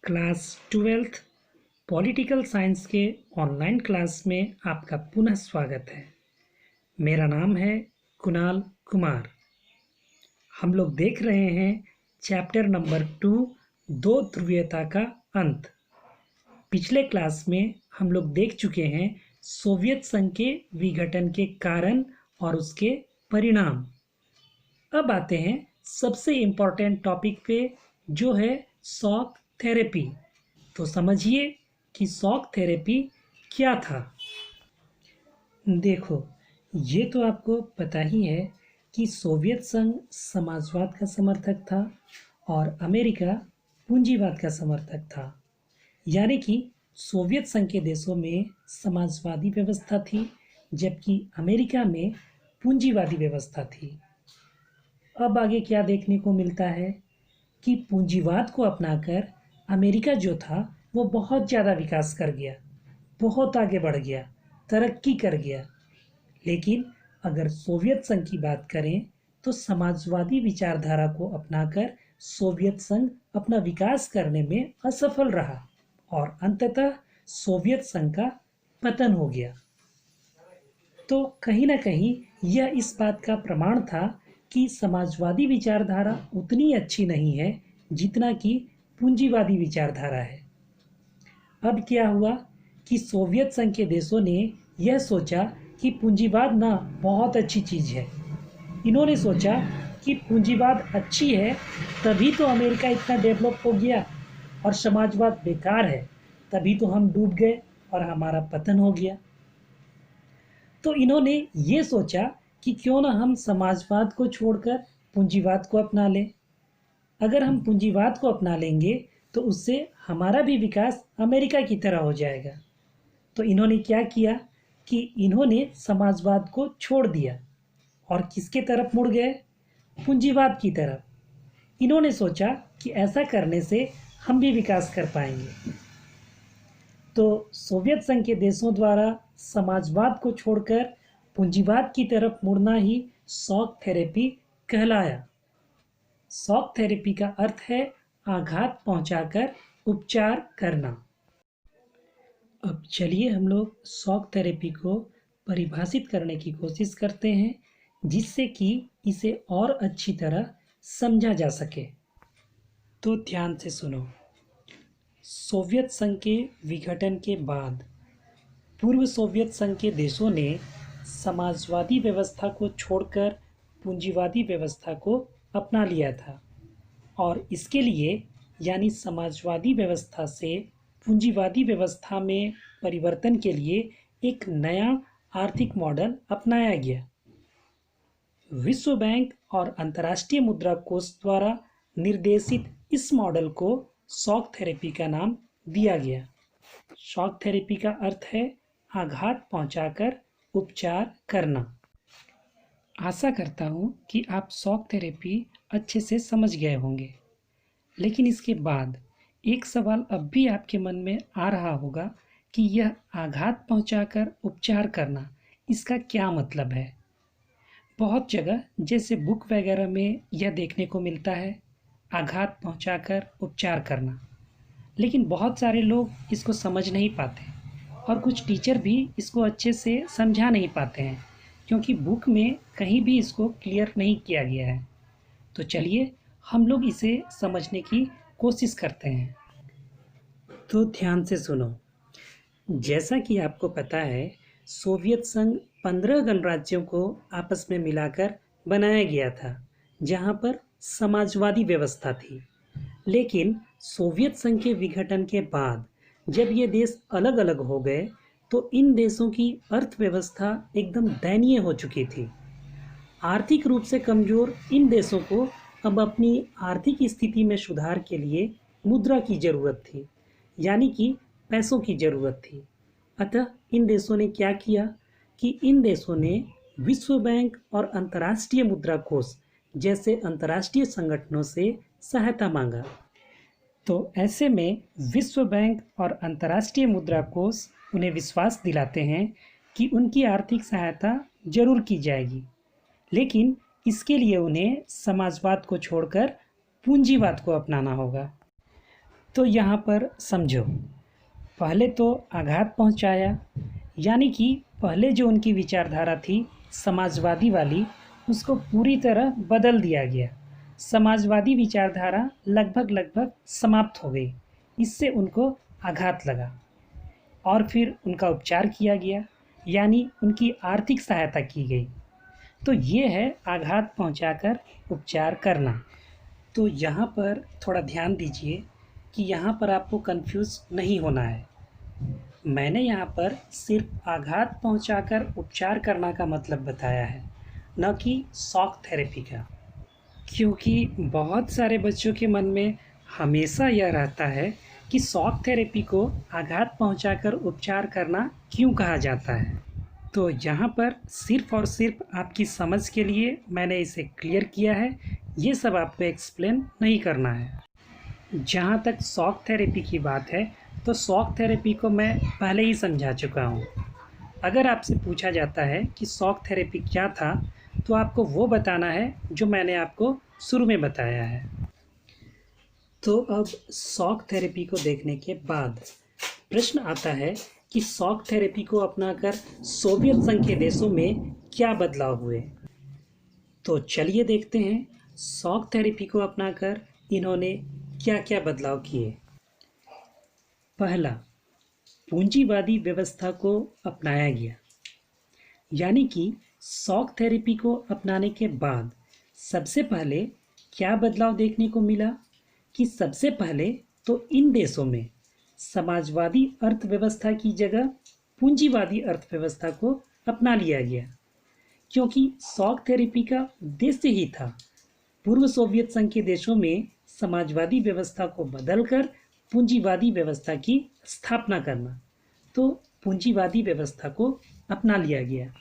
Class 12th political science के online class में आपका पुनः स्वागत है। मेरा नाम है कुणाल कुमार। हम लोग देख रहे हैं चैप्टर नंबर 2 दो ध्रुवीयता का अंत। पिछले क्लास में हम लोग देख चुके हैं सोवियत संघ के विघटन के कारण और उसके परिणाम। अब आते हैं सबसे इम्पोर्टेंट टॉपिक पे, जो है शॉक थेरेपी। तो समझिए कि शॉक थेरेपी क्या था। देखो, ये तो आपको पता ही है कि सोवियत संघ समाजवाद का समर्थक था और अमेरिका पूंजीवाद का समर्थक था। यानी कि सोवियत संघ के देशों में समाजवादी व्यवस्था थी, जबकि अमेरिका में पूंजीवादी व्यवस्था थी। अब आगे क्या देखने को मिलता है कि पूंजीवाद को अपनाकर अमेरिका जो था वो बहुत ज़्यादा विकास कर गया, बहुत आगे बढ़ गया, तरक्की कर गया। लेकिन अगर सोवियत संघ की बात करें तो समाजवादी विचारधारा को अपनाकर सोवियत संघ अपना विकास करने में असफल रहा और अंततः सोवियत संघ का पतन हो गया। तो कहीं ना कहीं यह इस बात का प्रमाण था कि समाजवादी विचारधारा उतनी अच्छी नहीं है जितना कि पूंजीवादी विचारधारा है। अब क्या हुआ कि सोवियत संघ के देशों ने यह सोचा कि पूंजीवाद ना बहुत अच्छी चीज़ है। इन्होंने सोचा कि पूंजीवाद अच्छी है, तभी तो अमेरिका इतना डेवलप हो गया, और समाजवाद बेकार है, तभी तो हम डूब गए और हमारा पतन हो गया। तो इन्होंने ये सोचा कि क्यों ना हम समाजवाद को छोड़कर पूंजीवाद को अपना लें। अगर हम पूंजीवाद को अपना लेंगे तो उससे हमारा भी विकास अमेरिका की तरह हो जाएगा। तो इन्होंने क्या किया कि इन्होंने समाजवाद को छोड़ दिया और किसके तरफ मुड़ गए? पूंजीवाद की तरफ। इन्होंने सोचा कि ऐसा करने से हम भी विकास कर पाएंगे। तो सोवियत संघ के देशों द्वारा समाजवाद को छोड़कर पूंजीवाद की तरफ मुड़ना ही शॉक थेरेपी कहलाया। शॉक थेरेपी का अर्थ है आघात पहुंचाकर उपचार करना। अब चलिए हम लोग शॉक थेरेपी को परिभाषित करने की कोशिश करते हैं, जिससे कि इसे और अच्छी तरह समझा जा सके। तो ध्यान से सुनो। सोवियत संघ के विघटन के बाद पूर्व सोवियत संघ के देशों ने समाजवादी व्यवस्था को छोड़कर पूंजीवादी व्यवस्था को अपना लिया था, और इसके लिए यानी समाजवादी व्यवस्था से पूंजीवादी व्यवस्था में परिवर्तन के लिए एक नया आर्थिक मॉडल अपनाया गया। विश्व बैंक और अंतर्राष्ट्रीय मुद्रा कोष द्वारा निर्देशित इस मॉडल को शॉक थेरेपी का नाम दिया गया। शॉक थेरेपी का अर्थ है आघात पहुंचाकर उपचार करना। आशा करता हूं कि आप शॉक थेरेपी अच्छे से समझ गए होंगे। लेकिन इसके बाद एक सवाल अब भी आपके मन में आ रहा होगा कि यह आघात पहुंचाकर उपचार करना, इसका क्या मतलब है? बहुत जगह जैसे बुक वगैरह में यह देखने को मिलता है, आघात पहुंचाकर उपचार करना। लेकिन बहुत सारे लोग इसको समझ नहीं पाते और कुछ टीचर भी इसको अच्छे से समझा नहीं पाते हैं, क्योंकि बुक में कहीं भी इसको क्लियर नहीं किया गया है। तो चलिए हम लोग इसे समझने की कोशिश करते हैं। तो ध्यान से सुनो। जैसा कि आपको पता है, सोवियत संघ 15 गणराज्यों को आपस में मिलाकर बनाया गया था, जहां पर समाजवादी व्यवस्था थी। लेकिन सोवियत संघ के विघटन के बाद जब ये देश अलग अलग हो गए तो इन देशों की अर्थव्यवस्था एकदम दयनीय हो चुकी थी। आर्थिक रूप से कमज़ोर इन देशों को अब अपनी आर्थिक स्थिति में सुधार के लिए मुद्रा की ज़रूरत थी, यानी कि पैसों की ज़रूरत थी। अतः इन देशों ने क्या किया कि इन देशों ने विश्व बैंक और अंतर्राष्ट्रीय मुद्रा कोष जैसे अंतर्राष्ट्रीय संगठनों से सहायता मांगा। तो ऐसे में विश्व बैंक और अंतर्राष्ट्रीय मुद्रा कोष उन्हें विश्वास दिलाते हैं कि उनकी आर्थिक सहायता जरूर की जाएगी, लेकिन इसके लिए उन्हें समाजवाद को छोड़कर पूंजीवाद को अपनाना होगा। तो यहाँ पर समझो, पहले तो आघात पहुँचाया, यानी कि पहले जो उनकी विचारधारा थी समाजवादी वाली, उसको पूरी तरह बदल दिया गया। समाजवादी विचारधारा लगभग लगभग समाप्त हो गई, इससे उनको आघात लगा और फिर उनका उपचार किया गया, यानी उनकी आर्थिक सहायता की गई। तो ये है आघात पहुंचाकर उपचार करना। तो यहाँ पर थोड़ा ध्यान दीजिए कि यहाँ पर आपको कंफ्यूज नहीं होना है। मैंने यहाँ पर सिर्फ आघात पहुंचाकर उपचार करना का मतलब बताया है, न कि शॉक थेरेपी का। क्योंकि बहुत सारे बच्चों के मन में हमेशा यह रहता है कि शॉक थेरेपी को आघात पहुंचाकर उपचार करना क्यों कहा जाता है। तो यहाँ पर सिर्फ और सिर्फ आपकी समझ के लिए मैंने इसे क्लियर किया है, ये सब आपको एक्सप्लेन नहीं करना है। जहाँ तक शॉक थेरेपी की बात है, तो शॉक थेरेपी को मैं पहले ही समझा चुका हूँ। अगर आपसे पूछा जाता है कि शॉक थेरेपी क्या था, तो आपको वो बताना है जो मैंने आपको शुरू में बताया है। तो अब शॉक थेरेपी को देखने के बाद प्रश्न आता है कि शॉक थेरेपी को अपनाकर सोवियत संघ के देशों में क्या बदलाव हुए। तो चलिए देखते हैं शॉक थेरेपी को अपनाकर इन्होंने क्या क्या बदलाव किए। पहला, पूंजीवादी व्यवस्था को अपनाया गया, यानी कि शॉक थेरेपी को अपनाने के बाद सबसे पहले क्या बदलाव देखने को मिला कि सबसे पहले तो इन देशों में समाजवादी अर्थव्यवस्था की जगह पूंजीवादी अर्थव्यवस्था को अपना लिया गया, क्योंकि शॉक थेरेपी का उद्देश्य ही था पूर्व सोवियत संघ के देशों में समाजवादी व्यवस्था को बदलकर पूंजीवादी व्यवस्था की स्थापना करना। तो पूंजीवादी व्यवस्था को अपना लिया गया।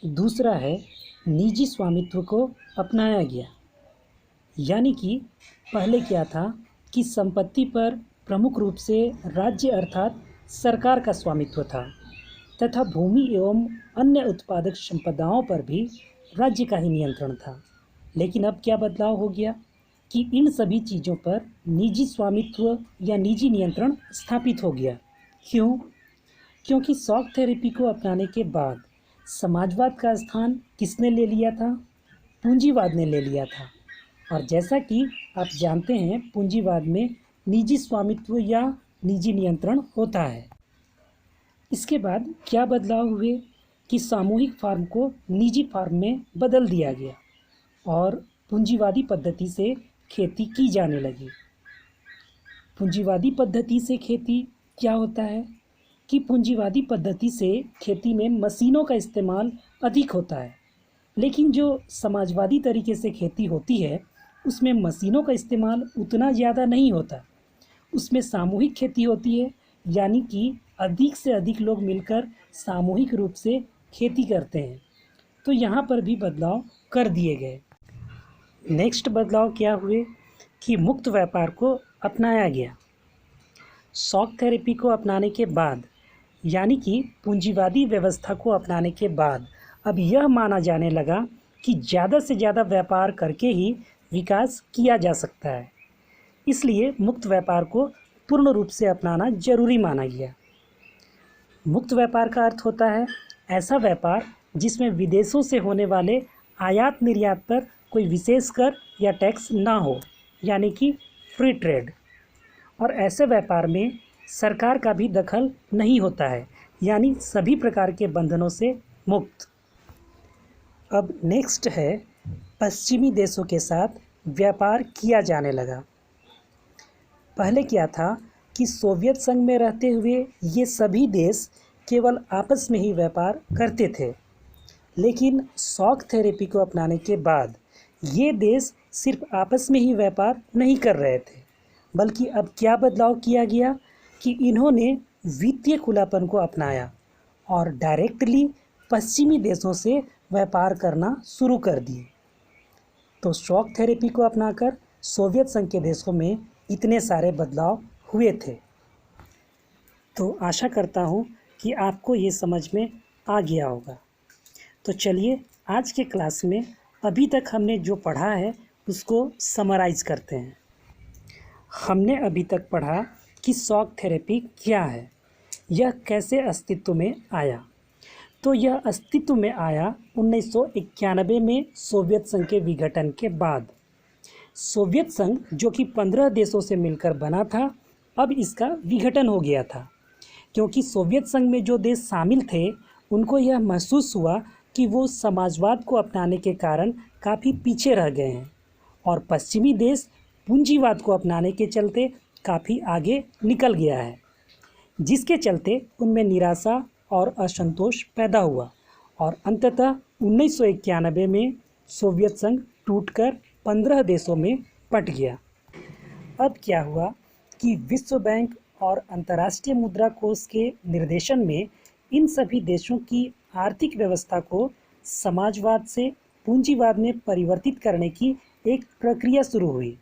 दूसरा है, निजी स्वामित्व को अपनाया गया, यानी कि पहले क्या था कि संपत्ति पर प्रमुख रूप से राज्य अर्थात सरकार का स्वामित्व था, तथा भूमि एवं अन्य उत्पादक संपदाओं पर भी राज्य का ही नियंत्रण था। लेकिन अब क्या बदलाव हो गया कि इन सभी चीज़ों पर निजी स्वामित्व या निजी नियंत्रण स्थापित हो गया। क्यों? क्योंकि शॉक थेरेपी को अपनाने के बाद समाजवाद का स्थान किसने ले लिया था? पूंजीवाद ने ले लिया था। और जैसा कि आप जानते हैं, पूंजीवाद में निजी स्वामित्व या निजी नियंत्रण होता है। इसके बाद क्या बदलाव हुए कि सामूहिक फार्म को निजी फार्म में बदल दिया गया और पूंजीवादी पद्धति से खेती की जाने लगी। पूंजीवादी पद्धति से खेती क्या होता है कि पूंजीवादी पद्धति से खेती में मशीनों का इस्तेमाल अधिक होता है, लेकिन जो समाजवादी तरीके से खेती होती है उसमें मशीनों का इस्तेमाल उतना ज़्यादा नहीं होता। उसमें सामूहिक खेती होती है, यानी कि अधिक से अधिक लोग मिलकर सामूहिक रूप से खेती करते हैं। तो यहाँ पर भी बदलाव कर दिए गए। नेक्स्ट बदलाव क्या हुए कि मुक्त व्यापार को अपनाया गया। शॉक थेरेपी को अपनाने के बाद, यानी कि पूंजीवादी व्यवस्था को अपनाने के बाद, अब यह माना जाने लगा कि ज़्यादा से ज़्यादा व्यापार करके ही विकास किया जा सकता है। इसलिए मुक्त व्यापार को पूर्ण रूप से अपनाना जरूरी माना गया। मुक्त व्यापार का अर्थ होता है ऐसा व्यापार जिसमें विदेशों से होने वाले आयात निर्यात पर कोई विशेष कर या टैक्स ना हो, यानी कि फ्री ट्रेड। और ऐसे व्यापार में सरकार का भी दखल नहीं होता है, यानी सभी प्रकार के बंधनों से मुक्त। अब नेक्स्ट है, पश्चिमी देशों के साथ व्यापार किया जाने लगा। पहले क्या था कि सोवियत संघ में रहते हुए ये सभी देश केवल आपस में ही व्यापार करते थे, लेकिन शॉक थेरेपी को अपनाने के बाद ये देश सिर्फ आपस में ही व्यापार नहीं कर रहे थे, बल्कि अब क्या बदलाव किया गया कि इन्होंने वित्तीय खुलापन को अपनाया और डायरेक्टली पश्चिमी देशों से व्यापार करना शुरू कर दिए। तो शॉक थेरेपी को अपनाकर सोवियत संघ के देशों में इतने सारे बदलाव हुए थे। तो आशा करता हूँ कि आपको ये समझ में आ गया होगा। तो चलिए आज के क्लास में अभी तक हमने जो पढ़ा है उसको समराइज़ करते हैं। हमने अभी तक पढ़ा कि शॉक थेरेपी क्या है, यह कैसे अस्तित्व में आया। तो यह अस्तित्व में आया 1991 में सोवियत संघ के विघटन के बाद। सोवियत संघ जो कि 15 देशों से मिलकर बना था, अब इसका विघटन हो गया था, क्योंकि सोवियत संघ में जो देश शामिल थे उनको यह महसूस हुआ कि वो समाजवाद को अपनाने के कारण काफ़ी पीछे रह गए हैं और पश्चिमी देश पूंजीवाद को अपनाने के चलते काफ़ी आगे निकल गया है, जिसके चलते उनमें निराशा और असंतोष पैदा हुआ और अंततः 1991 में सोवियत संघ टूटकर 15 देशों में बंट गया। अब क्या हुआ कि विश्व बैंक और अंतर्राष्ट्रीय मुद्रा कोष के निर्देशन में इन सभी देशों की आर्थिक व्यवस्था को समाजवाद से पूंजीवाद में परिवर्तित करने की एक प्रक्रिया शुरू हुई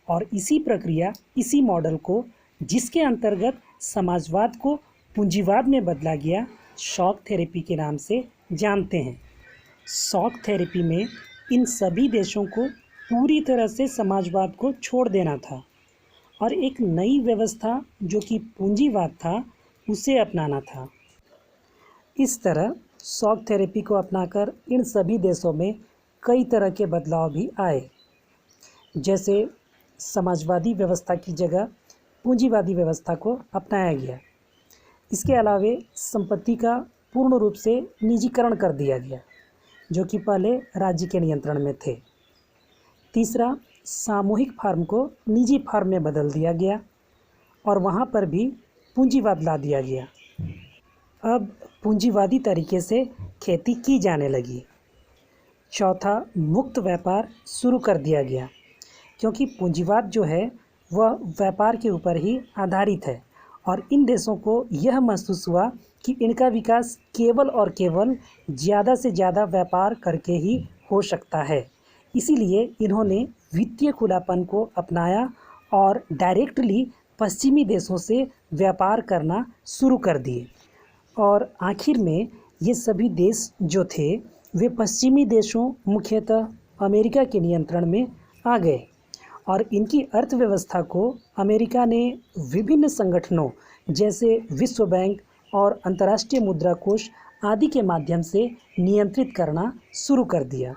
और इसी मॉडल को, जिसके अंतर्गत समाजवाद को पूंजीवाद में बदला गया, शॉक थेरेपी के नाम से जानते हैं। शॉक थेरेपी में इन सभी देशों को पूरी तरह से समाजवाद को छोड़ देना था और एक नई व्यवस्था जो कि पूंजीवाद था उसे अपनाना था। इस तरह शॉक थेरेपी को अपनाकर इन सभी देशों में कई तरह के बदलाव भी आए, जैसे समाजवादी व्यवस्था की जगह पूंजीवादी व्यवस्था को अपनाया गया। इसके अलावे संपत्ति का पूर्ण रूप से निजीकरण कर दिया गया, जो कि पहले राज्य के नियंत्रण में थे। तीसरा, सामूहिक फार्म को निजी फार्म में बदल दिया गया और वहाँ पर भी पूंजीवाद ला दिया गया। अब पूंजीवादी तरीके से खेती की जाने लगी। चौथा, मुक्त व्यापार शुरू कर दिया गया, क्योंकि पूंजीवाद जो है वह व्यापार के ऊपर ही आधारित है और इन देशों को यह महसूस हुआ कि इनका विकास केवल और केवल ज़्यादा से ज़्यादा व्यापार करके ही हो सकता है। इसीलिए इन्होंने वित्तीय खुलापन को अपनाया और डायरेक्टली पश्चिमी देशों से व्यापार करना शुरू कर दिए और आखिर में ये सभी देश जो थे वे पश्चिमी देशों, मुख्यतः अमेरिका के नियंत्रण में आ गए और इनकी अर्थव्यवस्था को अमेरिका ने विभिन्न संगठनों जैसे विश्व बैंक और अंतर्राष्ट्रीय मुद्रा कोष आदि के माध्यम से नियंत्रित करना शुरू कर दिया।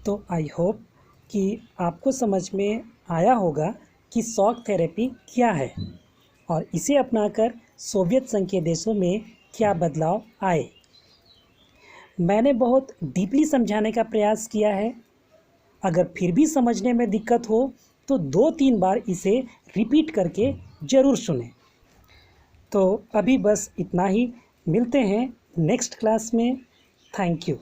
तो आई होप कि आपको समझ में आया होगा कि शॉक थेरेपी क्या है और इसे अपनाकर सोवियत संघ के देशों में क्या बदलाव आए। मैंने बहुत डीपली समझाने का प्रयास किया है। अगर फिर भी समझने में दिक्कत हो तो 2-3 बार इसे रिपीट करके ज़रूर सुनें। तो अभी बस इतना ही, मिलते हैं नेक्स्ट क्लास में। Thank you.